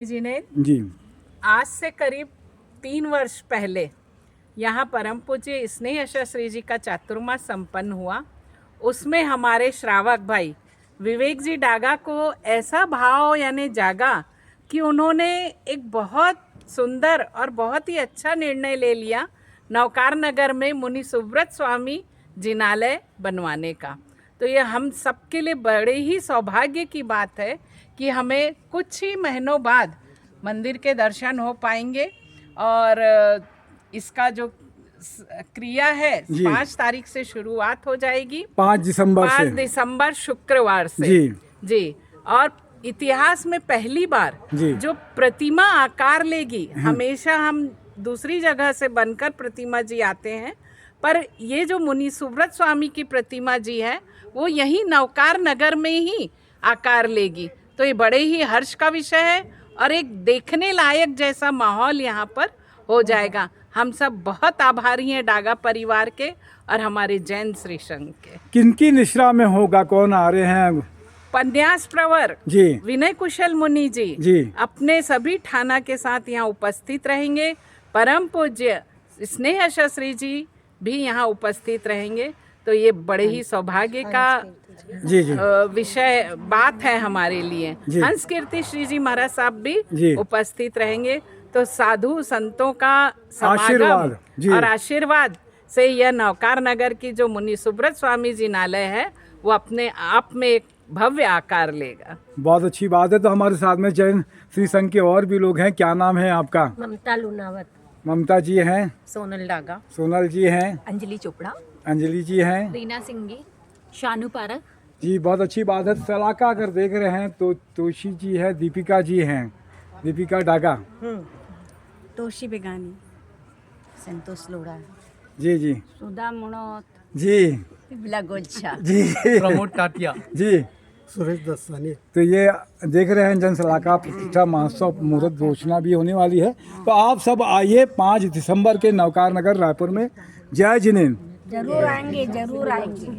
जी ने जी आज से करीब 3 वर्ष पहले यहाँ परम पूज्य स्नेह श्री जी का चातुर्मास संपन्न हुआ। उसमें हमारे श्रावक भाई विवेक जी डागा को ऐसा भाव यानी जागा कि उन्होंने एक बहुत सुंदर और बहुत ही अच्छा निर्णय ले लिया नवकार नगर में मुनि सुव्रत स्वामी जिनालय बनवाने का। तो ये हम सबके लिए बड़े ही सौभाग्य की बात है कि हमें कुछ ही महीनों बाद मंदिर के दर्शन हो पाएंगे और इसका जो क्रिया है 5 तारीख से शुरुआत हो जाएगी, 5 दिसंबर शुक्रवार से। जी और इतिहास में पहली बार जो प्रतिमा आकार लेगी, हमेशा हम दूसरी जगह से बनकर प्रतिमा जी आते हैं, पर ये जो मुनि सुव्रत स्वामी की प्रतिमा जी है वो यही नवकार नगर में ही आकार लेगी। तो ये बड़े ही हर्ष का विषय है और एक देखने लायक जैसा माहौल यहाँ पर हो जाएगा। हम सब बहुत आभारी हैं डागा परिवार के और हमारे जैन श्री संघ के। किनकी निश्रा में होगा, कौन आ रहे हैं? पन्यास प्रवर जी विनय कुशल मुनि जी अपने सभी ठाना के साथ यहाँ उपस्थित रहेंगे। परम पूज्य स्नेह श्री जी भी यहाँ उपस्थित रहेंगे। तो ये बड़े ही सौभाग्य का विषय बात है हमारे लिए। हंस कीर्ति श्री जी महाराज साहब भी उपस्थित रहेंगे। तो साधु संतों का समागम और आशीर्वाद से यह नवकार नगर की जो मुनि सुव्रत स्वामी जिनालय है वो अपने आप में एक भव्य आकार लेगा। बहुत अच्छी बात है। तो हमारे साथ में जैन श्री संघ के और भी लोग हैं। क्या नाम है आपका? ममता लूनावत। ममता जी हैं। सोनल डागा। सोनल जी हैं। अंजलि चोपड़ा। अंजलि जी हैं। रीना सिंगी। शानू पारक जी। बहुत अच्छी बात है। सलाका अगर देख रहे हैं तो तोशी जी है, दीपिका जी हैं, दीपिका डागा, तोशी बेगानी, संतोष लोड़ा जी जी, सुधा मुनोत जी बिबला गोलछा जी, प्रमोद टाटिया जी, सुरेश दसानी। तो ये देख रहे हैं जन सलाका प्रतिष्ठा महोत्सव मुहूर्त घोषणा भी होने वाली है। तो आप सब आइए 5 दिसंबर के नवकार नगर रायपुर में। जय जिनेन्द्र। जरूर आएंगे, जरूर आएंगे।